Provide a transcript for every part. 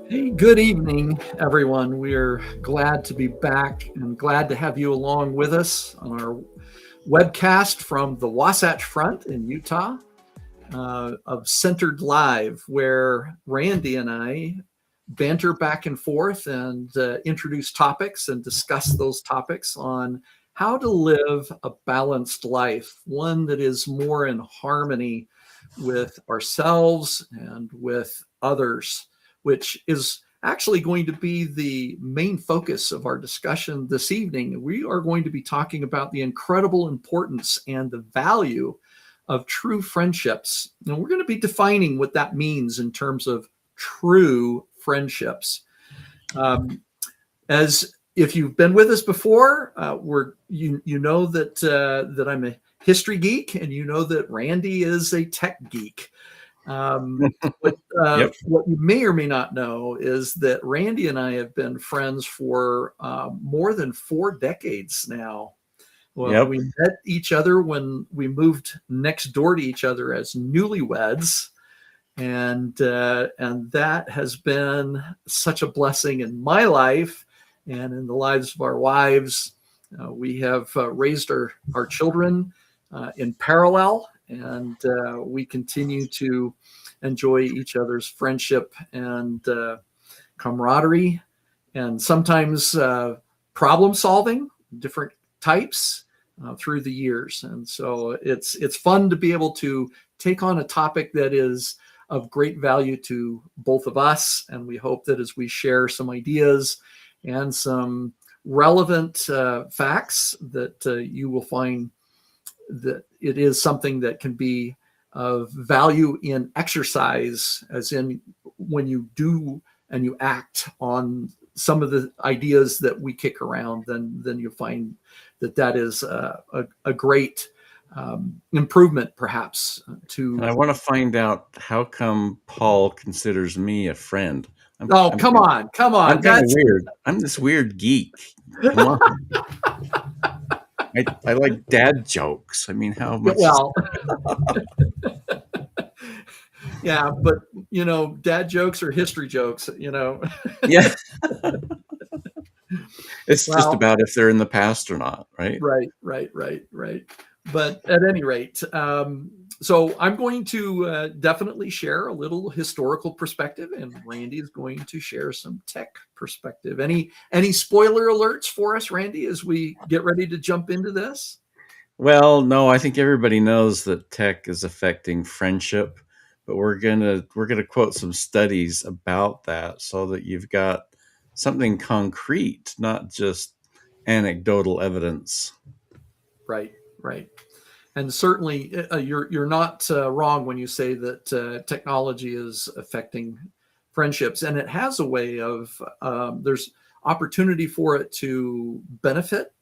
Hey, good evening, everyone. We're glad to be back and glad to have you along with us on our webcast from the Wasatch Front in Utah of Centered.Live, where Randy and I banter back and forth and introduce topics and discuss those topics on how to live a balanced life, one that is more in harmony with ourselves and with others, which is actually going to be the main focus of our discussion this evening. We are going to be talking about the incredible importance and the value of true friendships. And we're going to be defining what that means in terms of true friendships. As if you've been with us before, you know that I'm a history geek, and you know that Randy is a tech geek. But Yep. what you may or may not know is that Randy and I have been friends for more than 4 decades now. Well, Yep. we met each other when we moved next door to each other as newlyweds, and that has been such a blessing in my life and in the lives of our wives. We have raised our children in parallel, and we continue to enjoy each other's friendship and camaraderie, and sometimes problem solving, different types through the years. And so it's fun to be able to take on a topic that is of great value to both of us. And we hope that as we share some ideas and some relevant facts, that you will find that it is something that can be of value in exercise, as in when you do and you act on some of the ideas that we kick around, then you'll find that is a great improvement, perhaps. And I To want to find out how come Paul considers me a friend. I'm Oh, I'm come kind on, come I'm on, kind of that's weird. I'm this weird geek. Come on. I like dad jokes. I mean, how much is well, yeah, but dad jokes are history jokes. yeah. It's just Well, about if they're in the past or not, right? right. But at any rate, so I'm going to definitely share a little historical perspective, and Randy is going to share some tech perspective. Any spoiler alerts for us, Randy, as we get ready to jump into this? Well, no, I think everybody knows that tech is affecting friendship, but we're gonna quote some studies about that so that you've got something concrete, not just anecdotal evidence. Right. And certainly, you're not wrong when you say that technology is affecting friendships, and it has a way of there's opportunity for it to benefit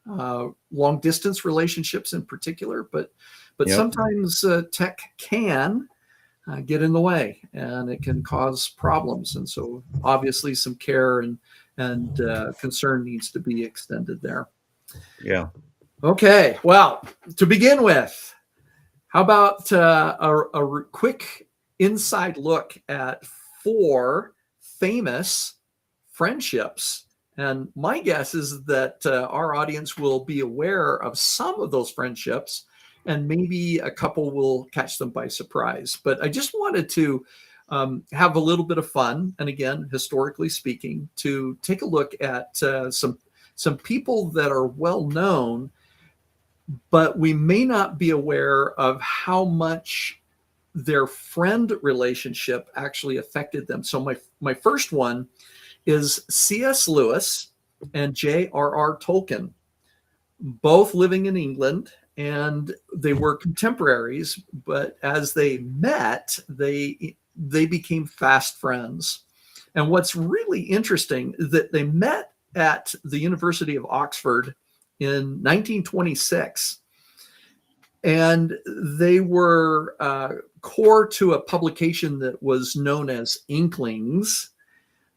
long distance relationships in particular, but Yep. sometimes tech can get in the way, and it can cause problems. And so, obviously, some care and concern needs to be extended there. Yeah. Okay, well, to begin with, how about quick inside look at 4 famous friendships? And my guess is that our audience will be aware of some of those friendships, and maybe a couple will catch them by surprise. But I just wanted to have a little bit of fun, and again, historically speaking, to take a look at some people that are well known, but we may not be aware of how much their friend relationship actually affected them. So my first one is C.S. Lewis and J.R.R. Tolkien, both living in England, and they were contemporaries. But as they met, they became fast friends. And what's really interesting is that they met at the University of Oxford in 1926, and they were core to a publication that was known as Inklings,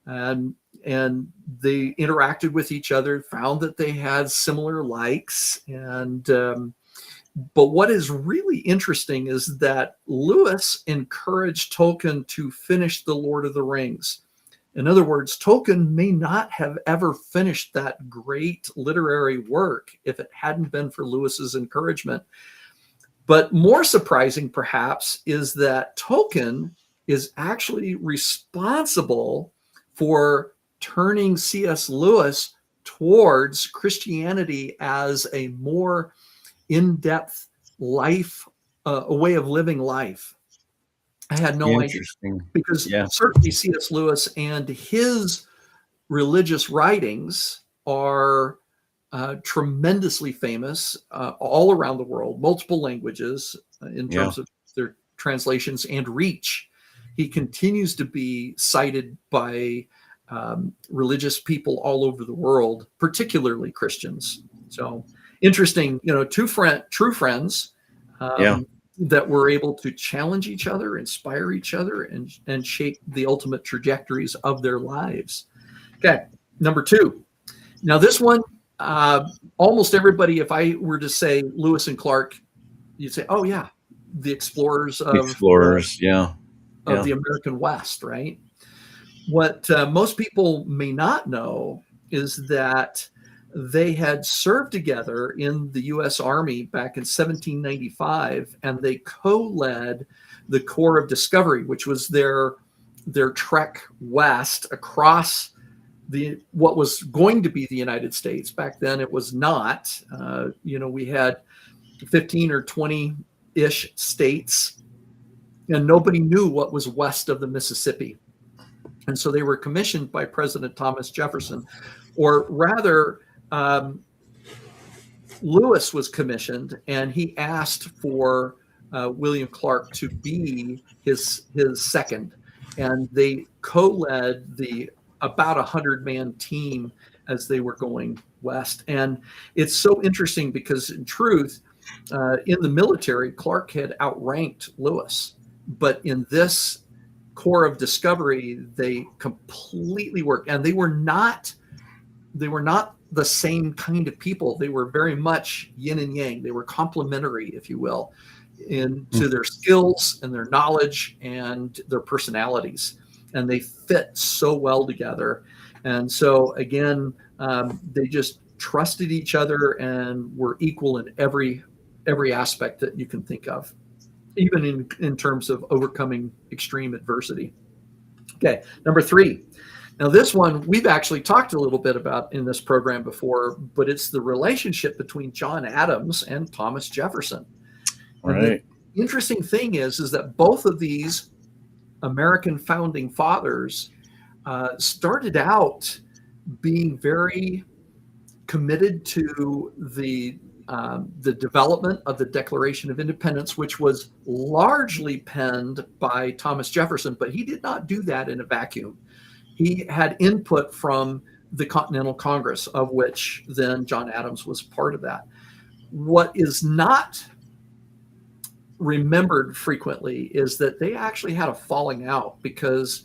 and they interacted with each other, found that they had similar likes, and but what is really interesting is that Lewis encouraged Tolkien to finish The Lord of the Rings. In other words, Tolkien may not have ever finished that great literary work if it hadn't been for Lewis's encouragement. But more surprising, perhaps, is that Tolkien is actually responsible for turning C.S. Lewis towards Christianity as a more in-depth life, a way of living life. I had no idea, Interesting. because Yeah. certainly C.S. Lewis and his religious writings are tremendously famous all around the world, multiple languages in Yeah. terms of their translations and reach. He continues to be cited by religious people all over the world, particularly Christians. So interesting, two true friends Yeah. that were able to challenge each other, inspire each other, and shape the ultimate trajectories of their lives. Okay, number 2. Now this one, almost everybody, if I were to say Lewis and Clark, you'd say, oh yeah, the explorers Explorers. Yeah. of Yeah. the American West, right? What most people may not know is that they had served together in the U.S. Army back in 1795, and they co-led the Corps of Discovery, which was their trek west across what was going to be the United States. Back then, it was not. We had 15 or 20-ish states, and nobody knew what was west of the Mississippi. And so they were commissioned by President Thomas Jefferson, or rather, Lewis was commissioned, and he asked for William Clark to be his second, and they co-led the about 100-man team as they were going west. And it's so interesting because, in truth, in the military, Clark had outranked Lewis, but in this Corps of Discovery, they completely worked, and they were not the same kind of people. They were very much yin and yang. They were complementary, if you will, into their skills and their knowledge and their personalities, and they fit so well together. And so again, they just trusted each other and were equal in every aspect that you can think of, even in terms of overcoming extreme adversity. Okay, number 3. Now, this one we've actually talked a little bit about in this program before, but it's the relationship between John Adams and Thomas Jefferson. And Right. the interesting thing is that both of these American founding fathers started out being very committed to the development of the Declaration of Independence, which was largely penned by Thomas Jefferson, but he did not do that in a vacuum. He had input from the Continental Congress, of which then John Adams was part of that. What is not remembered frequently is that they actually had a falling out, because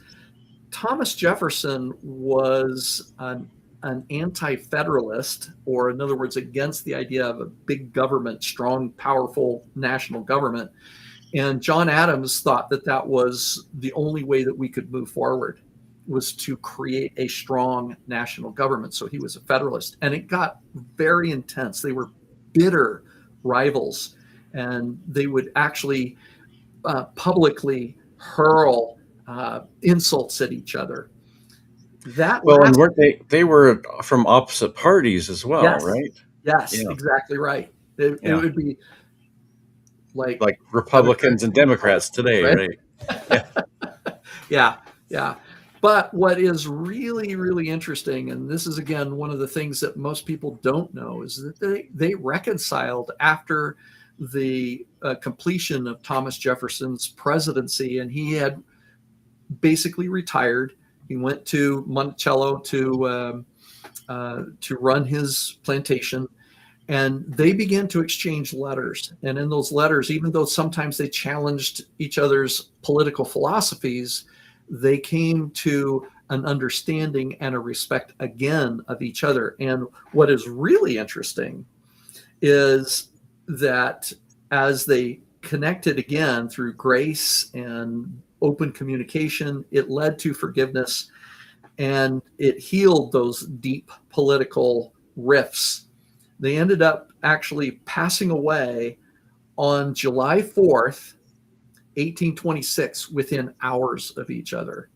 Thomas Jefferson was an anti-federalist, or in other words, against the idea of a big government, strong, powerful national government. And John Adams thought that was the only way that we could move forward, was to create a strong national government. So he was a federalist, and it got very intense. They were bitter rivals, and they would actually publicly hurl insults at each other. And weren't they were from opposite parties as well, yes, right? Yes, Yeah. Exactly right. It would be like Republicans and Democrats today, right? Yeah. Yeah. But what is really, really interesting, and this is again one of the things that most people don't know, is that they reconciled after the completion of Thomas Jefferson's presidency, and he had basically retired. He went to Monticello to run his plantation, and they began to exchange letters. And in those letters, even though sometimes they challenged each other's political philosophies, they came to an understanding and a respect again of each other. And what is really interesting is that as they connected again through grace and open communication, it led to forgiveness. and it healed those deep political rifts. They ended up actually passing away on July 4th, 1826, within hours of each other.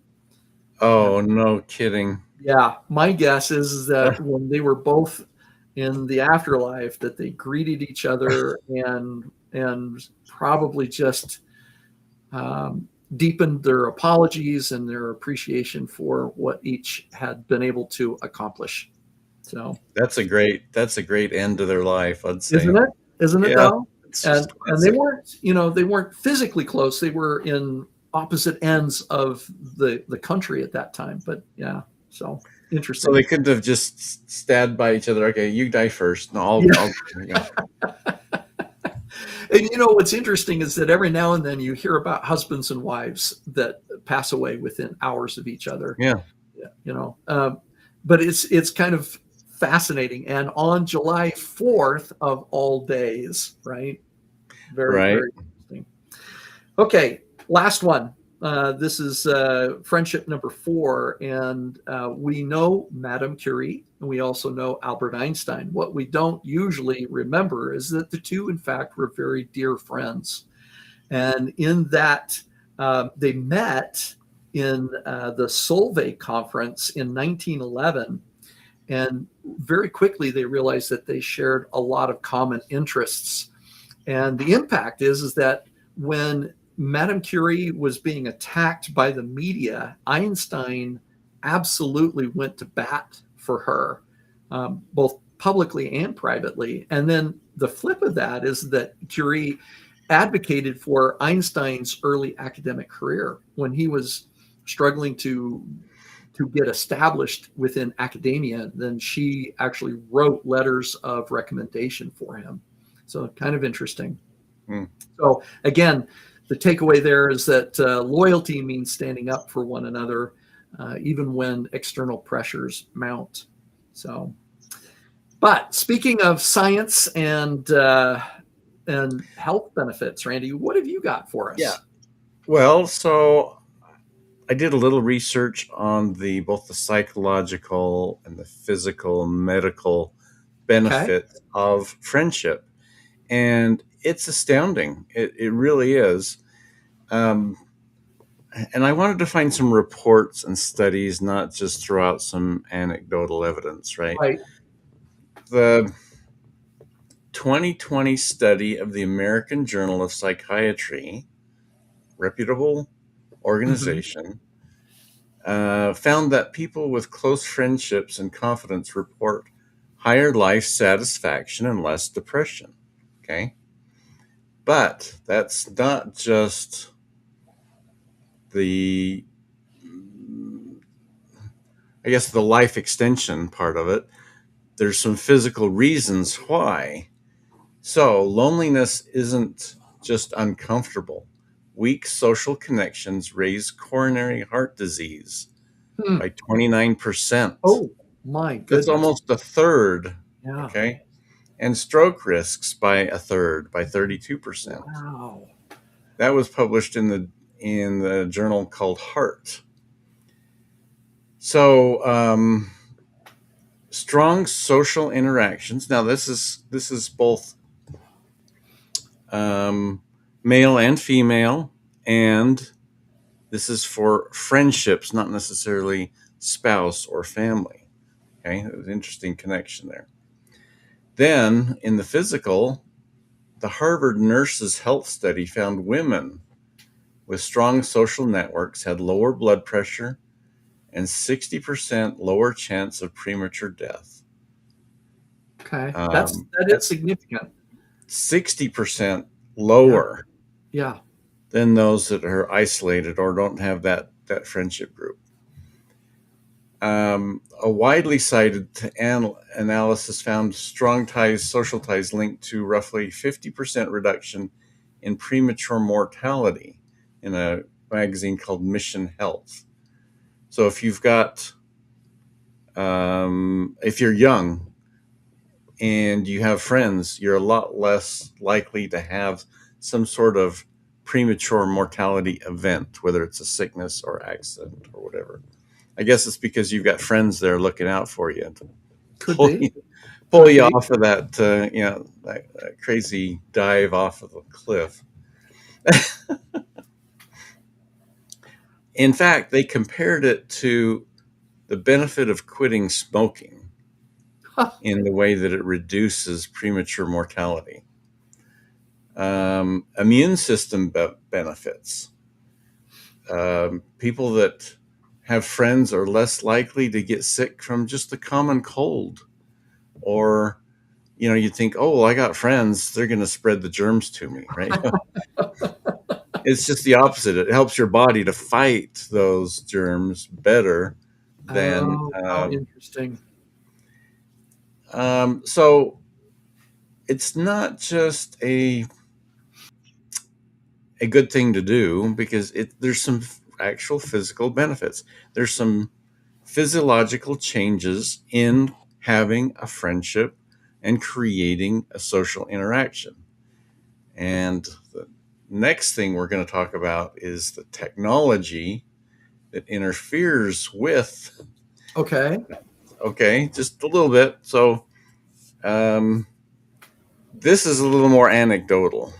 Oh, no kidding. Yeah, my guess is that when they were both in the afterlife, that they greeted each other and probably just deepened their apologies and their appreciation for what each had been able to accomplish. So That's a great end to their life, I'd say. isn't it? Isn't it Yeah, though? it's And just they classic. weren't, they weren't physically close. They were in opposite ends of the country at that time. But yeah, so So interesting. they couldn't have just stabbed by each other. Okay, you die first. No, Yeah. I'll yeah. And what's interesting is that every now and then you hear about husbands and wives that pass away within hours of each other. Yeah, Yeah, but it's kind of fascinating. And on July 4th of all days, right? Very, right. very interesting. Okay, last one. This is friendship number 4, and we know Madame Curie, and we also know Albert Einstein. What we don't usually remember is that the two, in fact, were very dear friends, and in that they met in the Solvay conference in 1911, and very quickly they realized that they shared a lot of common interests. And the impact is that when Madame Curie was being attacked by the media, Einstein absolutely went to bat for her, both publicly and privately. And then the flip of that is that Curie advocated for Einstein's early academic career when he was struggling to get established within academia. Then she actually wrote letters of recommendation for him. So kind of interesting. Hmm. So again, the takeaway there is that loyalty means standing up for one another, even when external pressures mount. So, but speaking of science and health benefits, Randy, what have you got for Yeah. us? Well, so I did a little research on both the psychological and the physical medical Okay. benefits of friendship, and it's astounding. It really is. Um, and I wanted to find some reports and studies, not just throw out some anecdotal evidence, right? Right. The 2020 study of the American Journal of Psychiatry, reputable Mm-hmm. organization, found that people with close friendships and confidence report higher life satisfaction and less depression. Okay. But that's not just the, I guess, the life extension part of it. There's some physical reasons why. So, loneliness isn't just uncomfortable. Weak social connections raise coronary heart disease Hmm. by 29%. Oh my That's goodness. almost a third. Yeah. Okay. And stroke risks by a third, by 32%. Wow. That was published in the journal called Heart. So, strong social interactions. Now, this is both male and female, and this is for friendships, not necessarily spouse or family. Okay, there's an interesting connection there. Then, in the physical, the Harvard Nurses Health Study found women with strong social networks had lower blood pressure and 60% lower chance of premature death. Okay. That is That's significant. 60% Yeah. lower Yeah. than those that are isolated or don't have that friendship group. A widely cited analysis found strong ties, social ties, linked to roughly 50% reduction in premature mortality in a magazine called Mission Health. So if you're young and you have friends, you're a lot less likely to have some sort of premature mortality event, whether it's a sickness or accident or whatever. I guess it's because you've got friends there looking out for you to Could pull be. you, pull Could you be. off of that, that crazy dive off of the cliff. In fact, they compared it to the benefit of quitting smoking in the way that it reduces premature mortality. Immune system benefits. People that have friends are less likely to get sick from just the common cold. Or, you think, oh, well, I got friends, they're going to spread the germs to me, right? It's just the opposite. It helps your body to fight those germs better than. Oh, how interesting. So it's not just a good thing to do because there's some actual physical benefits. There's some physiological changes in having a friendship and creating a social interaction. And the next thing we're going to talk about is the technology that interferes with, Okay. okay, just a little bit. So, um, this is a little more anecdotal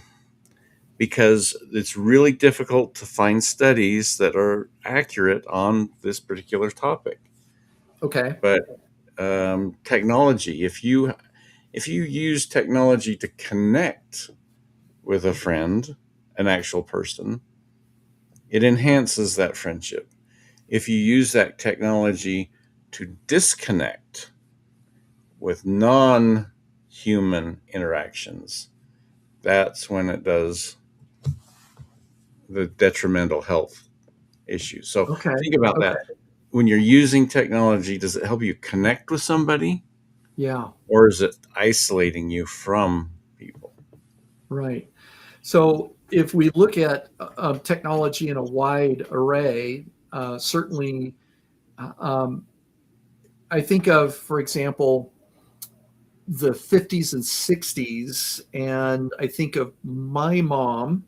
because it's really difficult to find studies that are accurate on this particular topic. Okay. But technology, if you use technology to connect with a friend, an actual person, it enhances that friendship. If you use that technology to disconnect with non-human interactions, that's when it does the detrimental health issues. So Okay. think about Okay. that. When you're using technology, does it help you connect with somebody, Yeah. or is it isolating you from people? Right. So if we look at technology in a wide array, certainly, um, I think of, for example, the 50s and 60s, and I think of my mom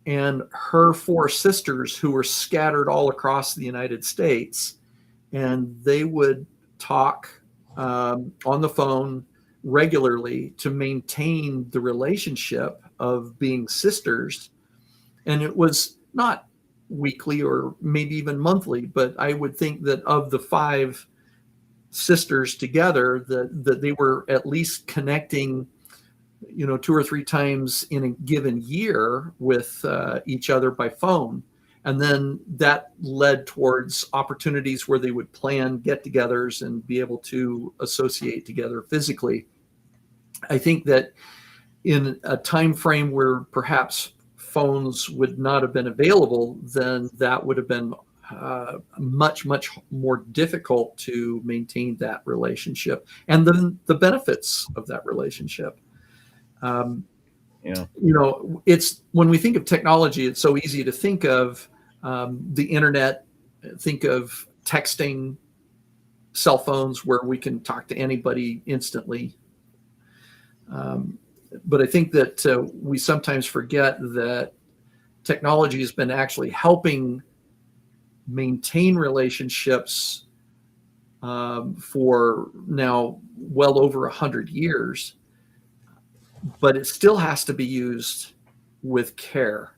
and her four sisters who were scattered all across the United States, and they would talk on the phone regularly to maintain the relationship of being sisters. And it was not weekly or maybe even monthly, but I would think that of the five sisters together, that they were at least connecting, two or three times in a given year with each other by phone. And then that led towards opportunities where they would plan get-togethers and be able to associate together physically. I think that in a time frame where perhaps phones would not have been available, then that would have been much, much more difficult to maintain that relationship and then the benefits of that relationship. Um, Yeah. it's when we think of technology, it's so easy to think of the internet, think of texting, cell phones where we can talk to anybody instantly. Um, but I think that we sometimes forget that technology has been actually helping maintain relationships for now well over 100 years, but it still has to be used with care.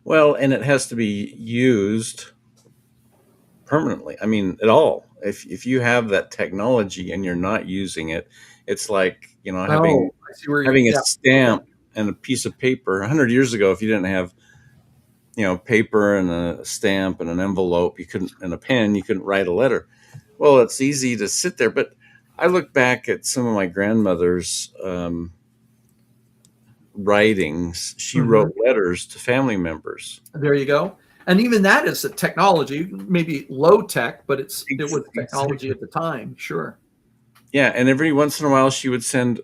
Well, and it has to be used permanently. I mean, at all. If you have that technology and you're not using it, it's like Oh, having I see where you, having a yeah. Okay. stamp and a piece of paper. 100 years ago, if you didn't have paper and a stamp and an envelope, you couldn't, and a pen, you couldn't write a letter. Well, it's easy to sit there, but I look back at some of my grandmother's writings. She Hmm. wrote letters to family members. There you go. And even that is a technology, maybe low tech, but it was technology Exactly. at the time. Sure. Yeah, and every once in a while she would send,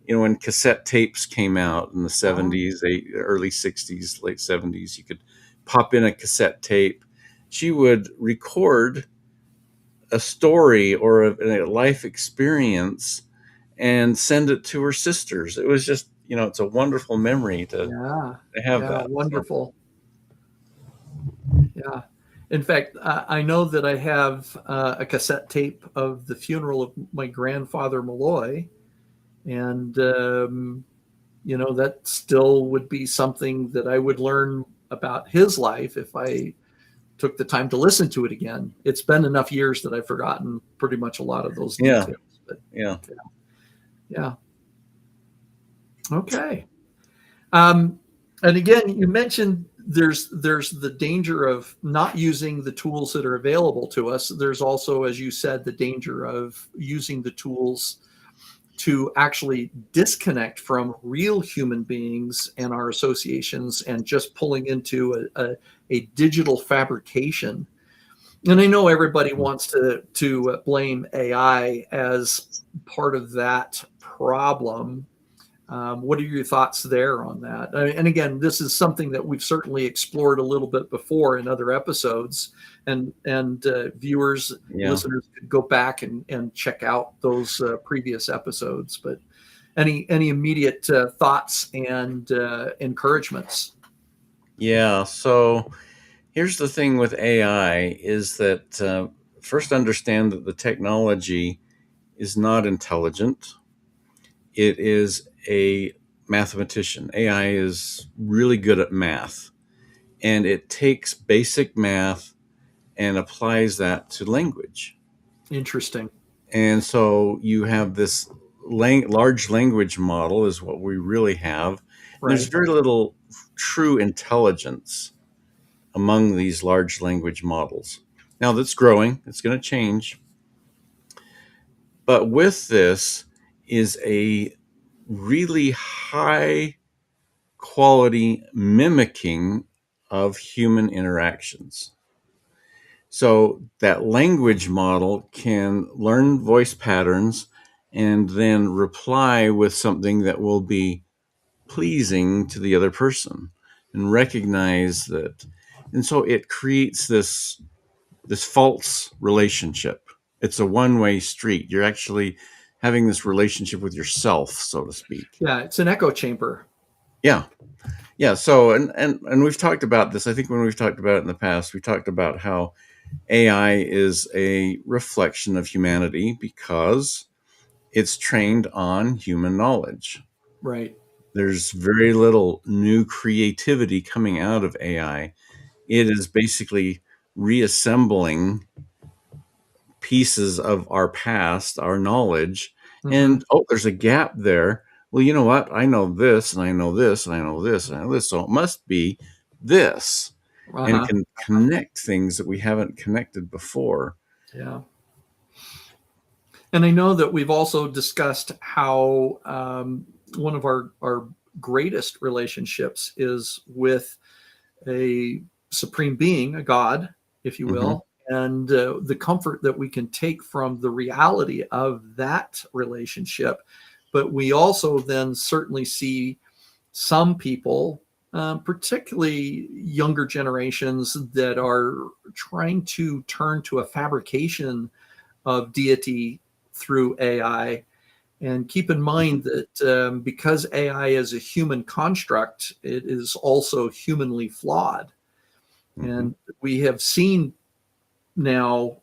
when cassette tapes came out in the Oh, 70s, early 60s, late 70s, you could pop in a cassette tape. She would record a story or a life experience and send it to her sisters. It was just, it's a wonderful memory to yeah. have Yeah. that. So, Wonderful. Yeah. In fact, I know that I have a cassette tape of the funeral of my grandfather Malloy, and that still would be something that I would learn about his life if I took the time to listen to it again. It's been enough years that I've forgotten pretty much a lot of those Yeah, details. But yeah, yeah, okay. Um, and again, you mentioned there's the danger of not using the tools that are available to us. There's also, as you said, the danger of using the tools to actually disconnect from real human beings and our associations and just pulling into a digital fabrication. And I know everybody wants to blame AI as part of that problem. What are your thoughts there on that? And again, this is something that we've certainly explored a little bit before in other episodes, and viewers, yeah. listeners could go back and check out those previous episodes. But any immediate thoughts and encouragements? Yeah. So here's the thing with AI is that first understand that the technology is not intelligent. It is a mathematician. AI is really good at math, and it takes basic math and applies that to language. Interesting. And so you have this large language model is what we really have. And there's Right. very little true intelligence among these large language models. Now that's growing, it's going to change. But with this is a really high quality mimicking of human interactions. So that language model can learn voice patterns and then reply with something that will be pleasing to the other person and recognize that. And so it creates this false relationship. It's a one-way street. You're actually having this relationship with yourself, so to speak. Yeah, it's an echo chamber. Yeah. Yeah. So and we've talked about this. I think when we've talked about it in the past, we talked about how AI is a reflection of humanity because it's trained on human knowledge. Right. There's very little new creativity coming out of AI. It is basically reassembling pieces of our past, our knowledge, Mm-hmm. and oh, there's a gap there. Well, you know what? I know this, and I know this, and I know this, and I know this. So it must be this, and Uh-huh. can connect things that we haven't connected before. Yeah. And I know that we've also discussed how one of our greatest relationships is with a supreme being, a God, if you Hmm. will, and the comfort that we can take from the reality of that relationship. But we also then certainly see some people, particularly younger generations, that are trying to turn to a fabrication of deity through AI. And keep in mind that because AI is a human construct, it is also humanly flawed. Hmm. And we have seen now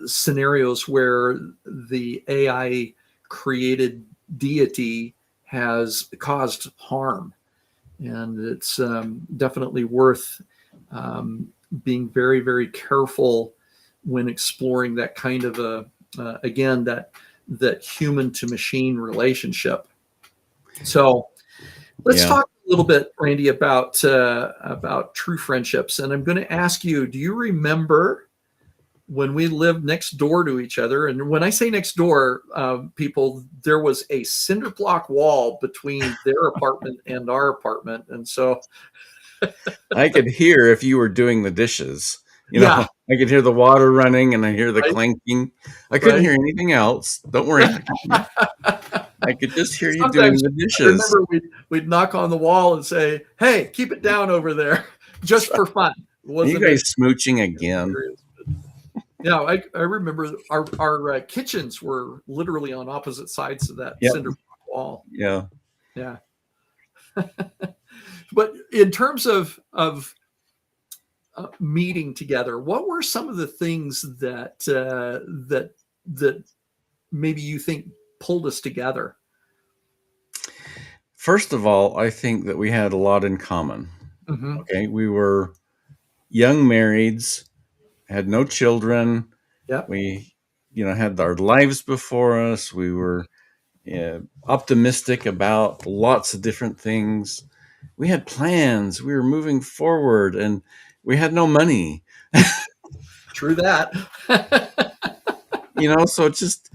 scenarios where the AI created deity has caused harm. And it's definitely worth being very, very careful when exploring that kind of again, that human to machine relationship. So let's Yeah. talk a little bit, Randy, about true friendships. And I'm going to ask you: do you remember when we lived next door to each other? And when I say next door, people, there was a cinder block wall between their apartment and our apartment, and so I could hear if you were doing the dishes. yeah, I could hear the water running and I hear the right, clanking. I couldn't right. hear anything else. Don't worry. I could just hear you doing Sometimes the I dishes. remember we'd knock on the wall and say, "Hey, keep it down over there," That's just right. for fun. It Are you wasn't guys as smooching again? serious. Yeah, I remember our kitchens were literally on opposite sides of that Yep. cinder block wall. Yeah. Yeah, but in terms of meeting together, what were some of the things that maybe you think pulled us together? First of all, I think that we had a lot in common. Mm-hmm. Okay, we were young marrieds, had no children. Yep. We, had our lives before us. We were optimistic about lots of different things. We had plans. We were moving forward, and we had no money. True that. So just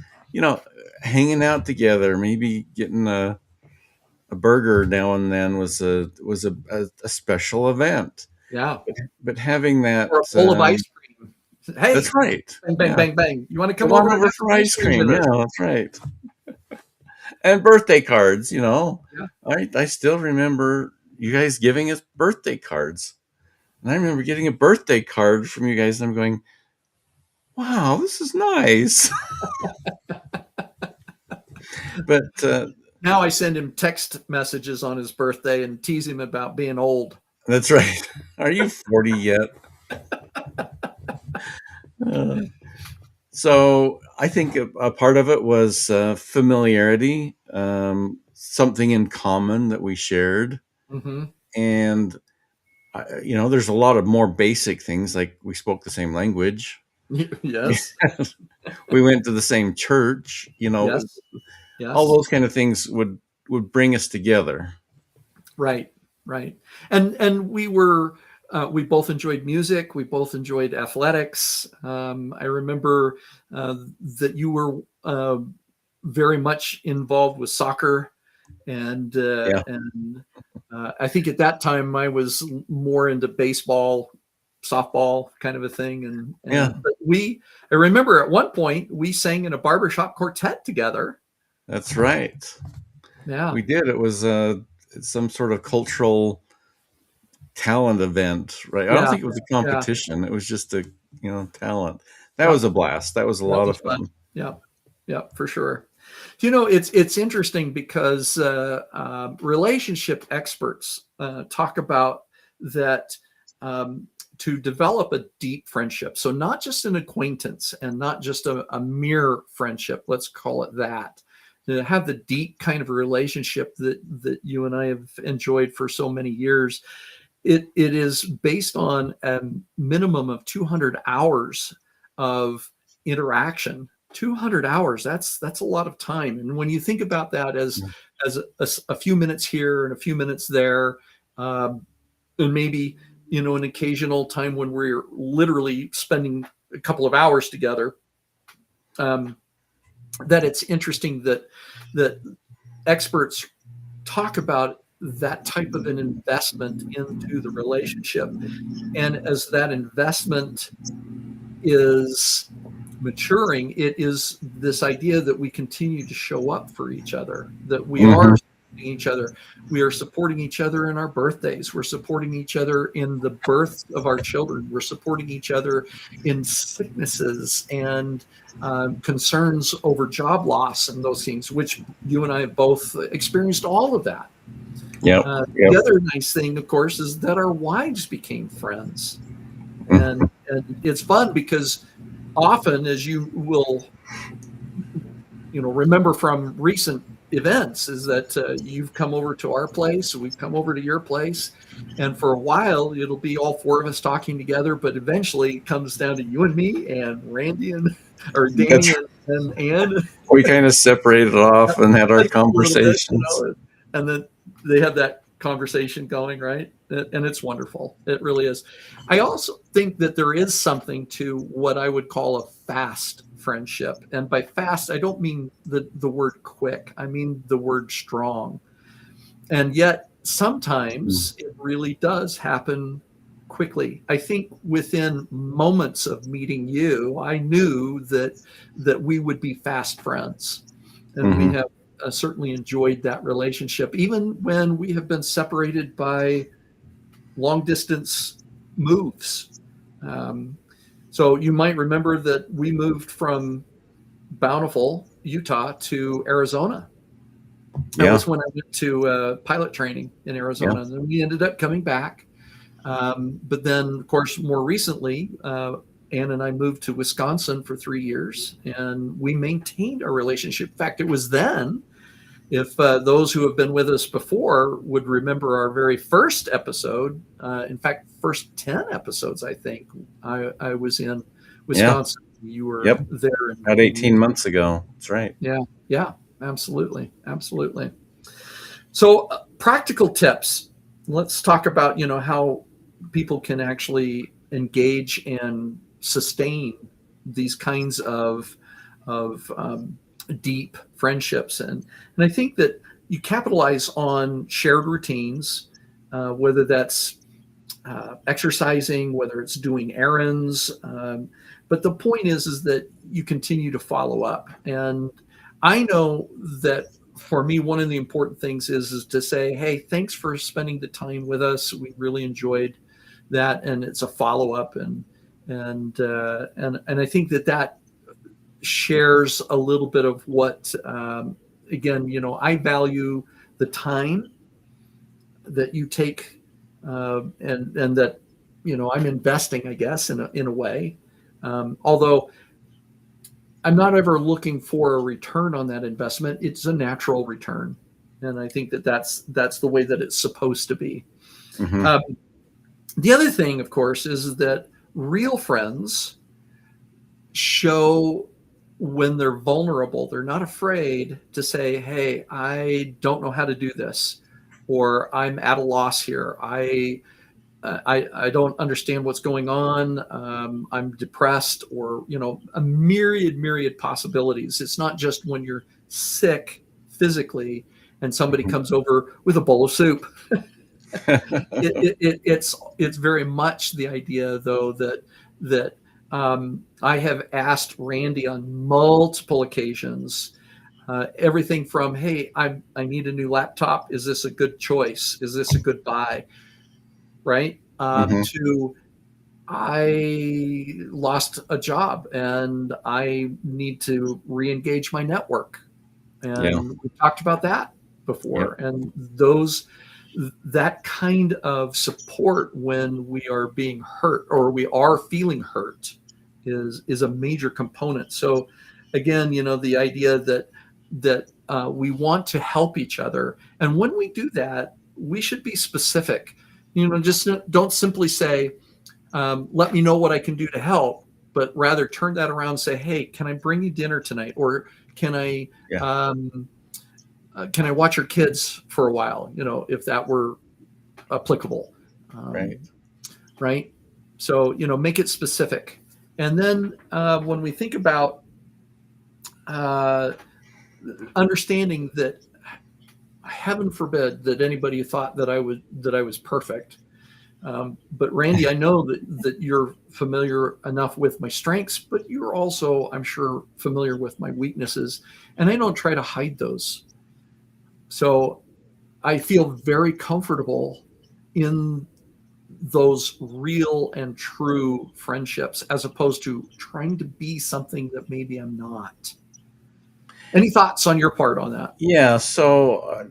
hanging out together, maybe getting a burger now and then was a special event. Yeah. But having that, Or a bowl of ice cream. Hey, that's right. bang, bang, Yeah, bang, bang. You want to come come over on and over have for some ice ice cream cream. with Yeah, us? that's right. And birthday cards. Yeah. I still remember you guys giving us birthday cards, and I remember getting a birthday card from you guys, and I'm going, "Wow, this is nice." But Now I send him text messages on his birthday and tease him about being old. that's right. Are you 40 yet? Uh, so I think a part of it was familiarity, something in common that we shared, Mm-hmm. and there's a lot of more basic things like we spoke the same language. Yes. We went to the same church. Yes. All Yes. those kind of things would bring us together. Right. Right. And we both enjoyed music. We both enjoyed athletics. I remember that you were very much involved with soccer, Yeah, and I think at that time I was more into baseball, softball kind of a thing. yeah, But I remember at one point we sang in a barbershop quartet together. that's right. Yeah. We did. It was some sort of cultural talent event, right? I don't Yeah. think it was a Yeah. competition. It was just a talent. That was Yep. a blast. That was a That lot was of fun. fun. Yeah. Yeah, for sure. It's interesting because relationship experts talk about that to develop a deep friendship. So not just an acquaintance and not just a mere friendship, let's call it that. To have the deep kind of relationship that you and I have enjoyed for so many years, it is based on a minimum of 200 hours of interaction. 200 hours, that's a lot of time. And when you think about that as a few minutes here and a few minutes there, and maybe an occasional time when we're literally spending a couple of hours together, that it's interesting that experts talk about that type of an investment into the relationship. And as that investment is maturing, it is this idea that we continue to show up for each other, that we Hmm. are supporting each other. We are supporting each other in our birthdays. We're supporting each other in the birth of our children. We're supporting each other in sicknesses and concerns over job loss and those things, which you and I have both experienced all of that. Yep. The Yep. other nice thing, of course, is that our wives became friends. Mhm. And it's fun because often, as you will remember from recent events, is that you've come over to our place, we've come over to your place, and for a while it'll be all four of us talking together, but eventually it comes down to you and me and Randy and or Danny That's and Ann. we kind of separated off and had our A little bit, conversations. and then they have that conversation going, right? And it's wonderful. It really is. I also think that there is something to what I would call a fast friendship. And by fast, I don't mean the word quick. I mean the word strong. And yet Mm. sometimes it really does happen quickly. I think within moments of meeting you, I knew that we would be fast friends. And we Mhm. have certainly enjoyed that relationship, even when we have been separated by long distance moves. Um, so you might remember that we moved from Bountiful, Utah to Arizona. That Yeah. was when I went to pilot training in Yeah. Arizona. And then we ended up coming back. But then, of course, more recently, Ann and I moved to Wisconsin for 3 years, and we maintained our relationship. In fact, it was then, if those who have been with us before would remember our very first episode, in fact, first 10 episodes, I think, I was in Yeah. Wisconsin. You were Yep. there About in 18 Utah. months ago. That's right. Yeah, yeah, absolutely, absolutely. So, practical tips. Let's talk about how people can actually engage and sustain these kinds of deep friendships, and I think that you capitalize on shared routines, whether that's exercising, whether it's doing errands. But the point is that you continue to follow up. And I know that for me, one of the important things is to say, hey, thanks for spending the time with us. We really enjoyed that, and it's a follow up, and I think that shares a little bit of what, again, I value the time that you take, and that I'm investing, I guess, in a way. Although I'm not ever looking for a return on that investment, it's a natural return, and I think that's the way that it's supposed to be. Hmm. Um, the other thing, of course, is that real friends show when they're vulnerable. They're not afraid to say, hey, I don't know how to do this, or I'm at a loss here. I don't understand what's going on. I'm depressed, or a myriad possibilities. It's not just when you're sick physically and somebody Hmm. comes over with a bowl of soup. It's very much the idea, though, that I have asked Randy on multiple occasions. Everything from, hey, I need a new laptop. Is this a good choice? Is this a good buy? Right? Hmm. To, I lost a job and I need to re-engage my network. Yeah. And we talked about that Yep. before. And that kind of support when we are being hurt or we are feeling hurt is a major component. So again, the idea that we want to help each other, and when we do that, we should be specific. Just don't simply say, let me know what I can do to help, but rather turn that around and say, hey, can I bring you dinner tonight? Or can I Yeah. um, can I watch your kids for a while? If that were applicable, Right. um, right? So make it specific. And then when we think about uh, understanding that, heaven forbid that anybody thought that I was perfect. But Randy, I know that you're familiar enough with my strengths, but you're also, I'm sure, familiar with my weaknesses, and I don't try to hide those. So I feel very comfortable in those real and true friendships, as opposed to trying to be something that maybe I'm not. Any thoughts on your part on that? Yeah. So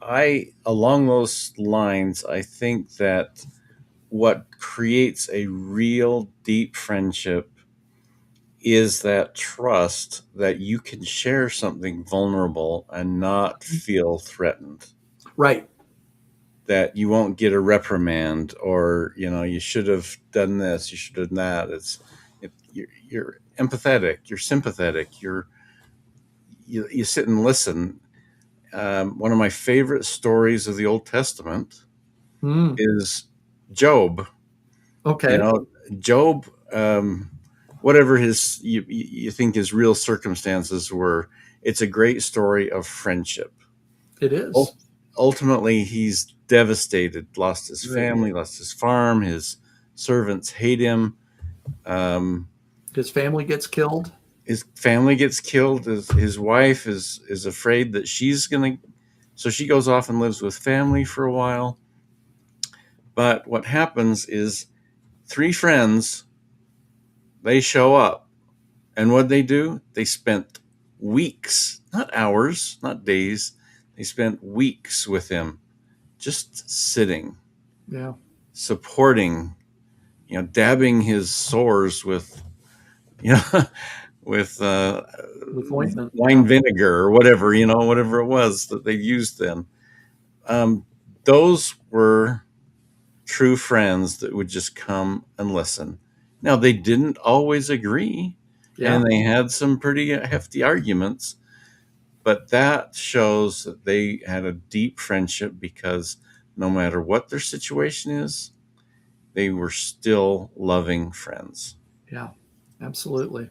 I, along those lines, I think that what creates a real deep friendship is that trust that you can share something vulnerable and not feel threatened, Right. that you won't get a reprimand, or you should have done this, you should have done that. You're empathetic, you're sympathetic, you sit and listen. One of my favorite stories of the Old Testament Mm, is Job. You okay. know, Job, whatever you think his real circumstances were, it's a great story of friendship. It Ul- is. Ultimately, he's devastated, lost his Right. family, lost his farm, his servants hate him. Um, His family gets killed. his family gets killed. His wife is afraid that she's gonna, so she goes off and lives with family for a while. But what happens is three friends, they show up. And what they do? They spent weeks, not hours, not days. They spent weeks with him, just sitting. Yeah. supporting, dabbing his sores with, with With ointment. wine vinegar or whatever, whatever it was that they used then. Those were true friends that would just come and listen. Now, they didn't always agree, and they had some pretty hefty arguments, but that shows that they had a deep friendship, because no matter what their situation is, they were still loving friends. Yeah, absolutely.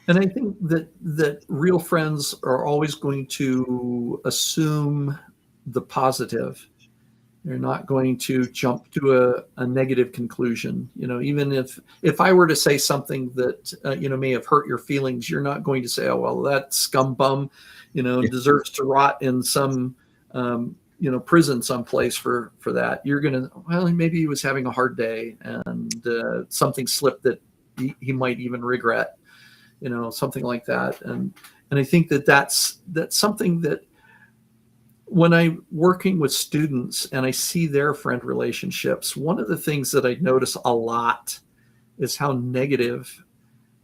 And I think that real friends are always going to assume the positive. They're not going to jump to a negative conclusion. Even if I were to say something that may have hurt your feelings, you're not going to say, "Oh well, that scum bum, deserves to rot in some prison someplace for that." You're gonna, well, maybe he was having a hard day and something slipped that he might even regret, something like that. And I think that's something that, when I'm working with students and I see their friend relationships, one of the things that I notice a lot is how negative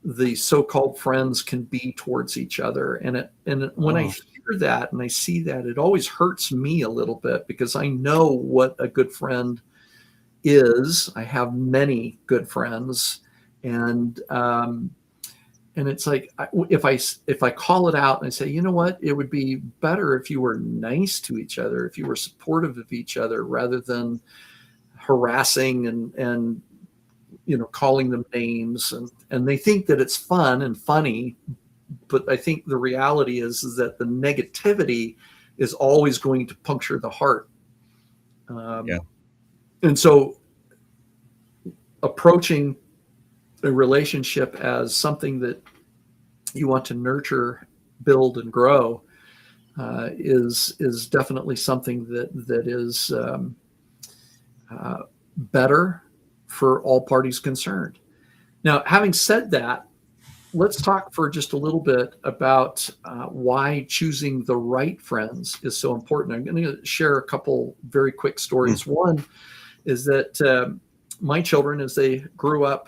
the so-called friends can be towards each other. And when I hear that and I see that, it always hurts me a little bit, because I know what a good friend is. I have many good friends, and it's like, if I call it out and I say, you know what, it would be better if you were nice to each other, if you were supportive of each other, rather than harassing and calling them names. And they think that it's fun and funny, but I think the reality is that the negativity is always going to puncture the heart. And so approaching a relationship as something that you want to nurture, build, and grow is definitely something that is better for all parties concerned. Now, having said that, let's talk for just a little bit about why choosing the right friends is so important. I'm going to share a couple very quick stories. One is that my children, as they grew up,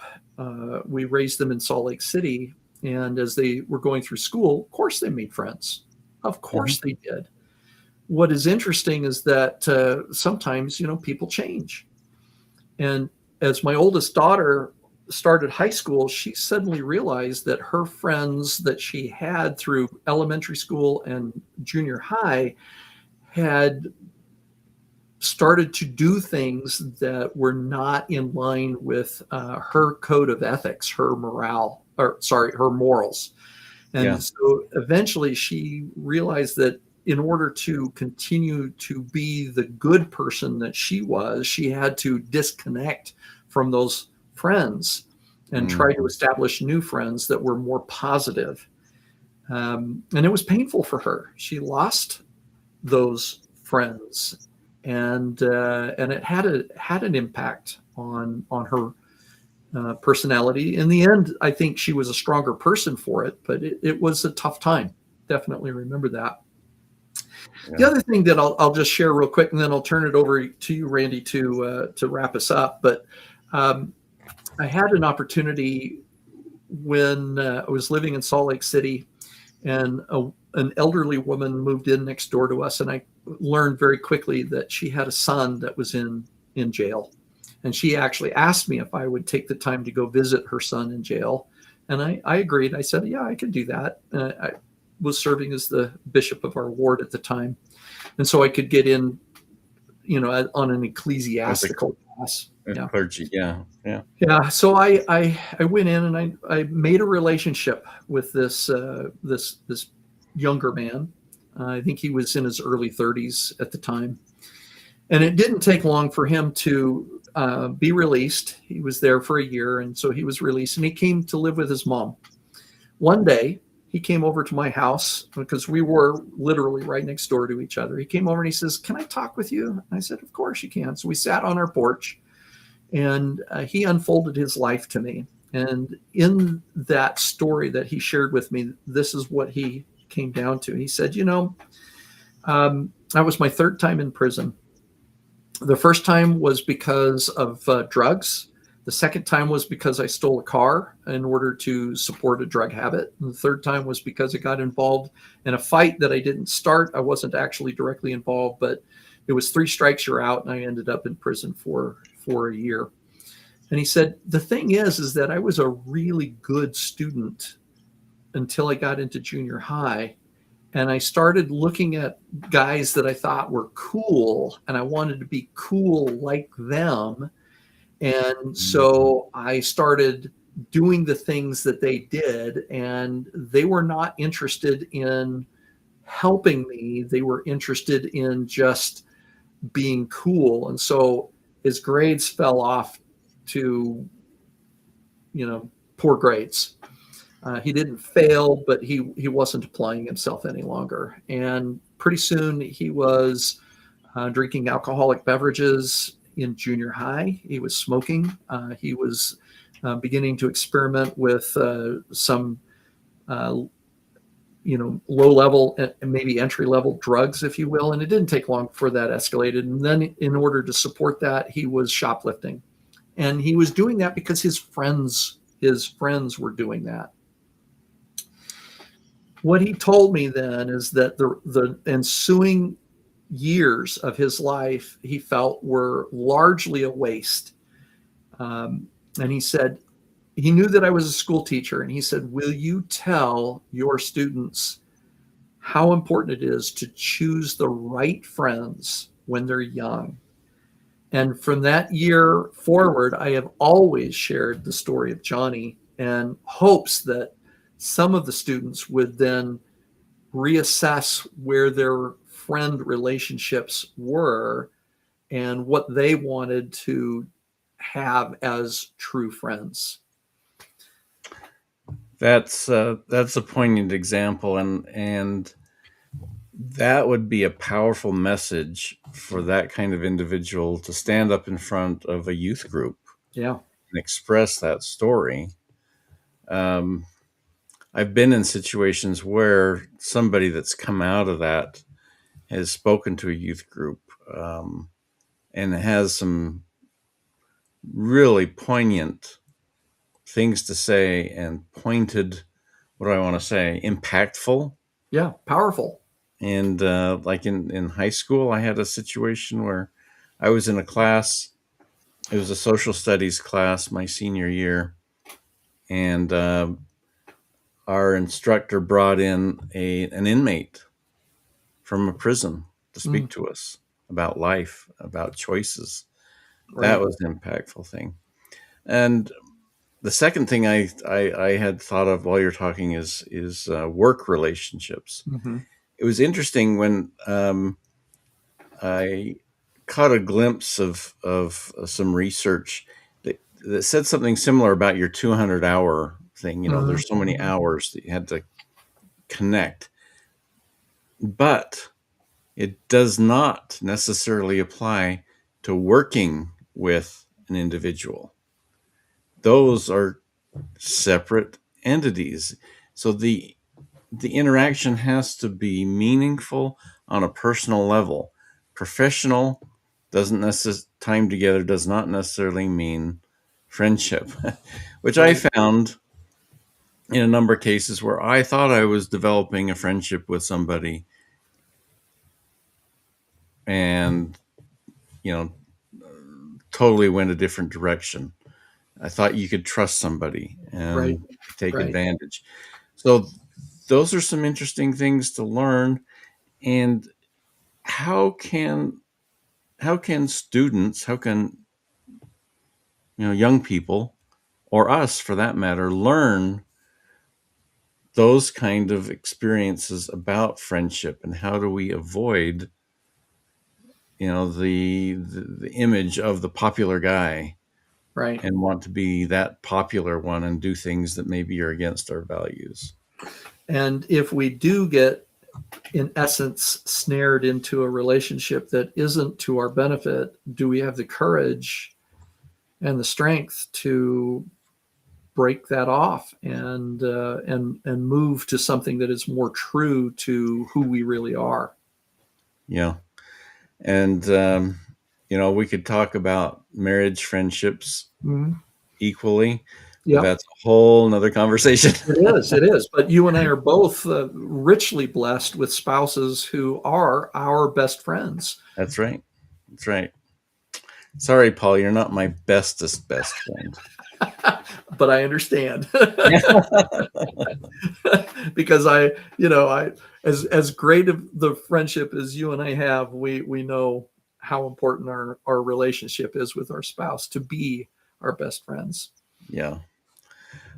we raised them in Salt Lake City. And as they were going through school, of course, they made friends. Of course they did. What is interesting is that sometimes, people change. And as my oldest daughter started high school, she suddenly realized that her friends that she had through elementary school and junior high had started to do things that were not in line with her code of ethics, her morals. And so eventually she realized that in order to continue to be the good person that she was, she had to disconnect from those friends and try to establish new friends that were more positive. And it was painful for her. She lost those friends, and it had an impact on her personality. In the end, I think she was a stronger person for it, but it was a tough time. Definitely remember that. Yeah. The other thing that I'll just share real quick, and then I'll turn it over to you, Randy, to wrap us up. But I had an opportunity when I was living in Salt Lake City, and an elderly woman moved in next door to us, and I learned very quickly that she had a son that was in jail. And she actually asked me if I would take the time to go visit her son in jail. And I agreed. I said, yeah, I could do that. I was serving as the bishop of our ward at the time. And so I could get in, on an ecclesiastical class. Yeah. Clergy, yeah. So I went in and I made a relationship with this younger man. I think he was in his early 30s at the time. And it didn't take long for him to be released. He was there for a year, and so he was released, and he came to live with his mom. One day, he came over to my house, because we were literally right next door to each other. He came over and he says, "Can I talk with you?" And I said, "Of course you can." So we sat on our porch, and he unfolded his life to me. And in that story that he shared with me, this is what he came down to. He said, that was my third time in prison. The first time was because of drugs. The second time was because I stole a car in order to support a drug habit. And the third time was because I got involved in a fight that I didn't start. I wasn't actually directly involved, but it was 3 strikes, you're out, and I ended up in prison for a year. And he said, the thing is that I was a really good student until I got into junior high. And I started looking at guys that I thought were cool, and I wanted to be cool like them. And so I started doing the things that they did, and they were not interested in helping me. They were interested in just being cool. And so his grades fell off to, poor grades. He didn't fail, but he wasn't applying himself any longer. And pretty soon he was drinking alcoholic beverages in junior high. He was smoking. He was beginning to experiment with some, low level and maybe entry level drugs, if you will. And it didn't take long before that escalated. And then, in order to support that, he was shoplifting, and he was doing that because his friends were doing that. What he told me then is that the ensuing years of his life he felt were largely a waste. And he said, he knew that I was a school teacher, and he said, will you tell your students how important it is to choose the right friends when they're young? And from that year forward, I have always shared the story of Johnny, and hopes that some of the students would then reassess where their friend relationships were and what they wanted to have as true friends. That's a poignant example, and that would be a powerful message for that kind of individual to stand up in front of a youth group, yeah, and express that story. I've been in situations where somebody that's come out of that has spoken to a youth group, and has some really poignant things to say, and pointed, what do I want to say, impactful. Yeah, powerful. And like in high school, I had a situation where I was in a class. It was a social studies class my senior year. And our instructor brought in an inmate from a prison to speak to us about life, about choices. Right. That was an impactful thing. And the second thing I had thought of while you're talking is work relationships. Mm-hmm. It was interesting when I caught a glimpse of some research that said something similar about your 200-hour thing. There's so many hours that you had to connect, but it does not necessarily apply to working with an individual. Those are separate entities. So the interaction has to be meaningful on a personal level. Professional time together does not necessarily mean friendship, which I found in a number of cases where I thought I was developing a friendship with somebody, and totally went a different direction. I thought you could trust somebody and take advantage. So those are some interesting things to learn. And how can students, young people, or us for that matter, learn those kind of experiences about friendship, and how do we avoid the image of the popular guy, Right. and want to be that popular one and do things that maybe are against our values? And if we do get, in essence, snared into a relationship that isn't to our benefit, do we have the courage and the strength to break that off and move to something that is more true to who we really are? Yeah. And we could talk about marriage, friendships Mhm. equally, but Yep. that's a whole nother conversation. It is. But you and I are both richly blessed with spouses who are our best friends. That's right. That's right. Sorry, Paul, you're not my bestest best friend. But I understand. Because as great of the friendship as you and I have, we know how important our relationship is with our spouse to be our best friends. Yeah.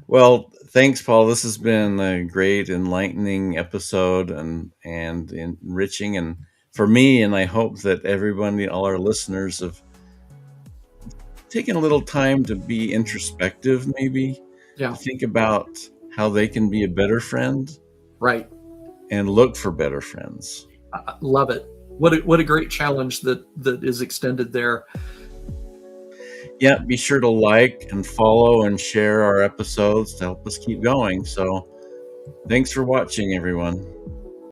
Well, thanks, Paul. This has been a great, enlightening episode and enriching, and for me, and I hope that everybody, all our listeners, have taken a little time to be introspective, maybe Yeah, to think about how they can be a better friend right. and look for better friends. I love it. What a great challenge that is extended there. Yeah, be sure to like and follow and share our episodes to help us keep going. So, thanks for watching, everyone.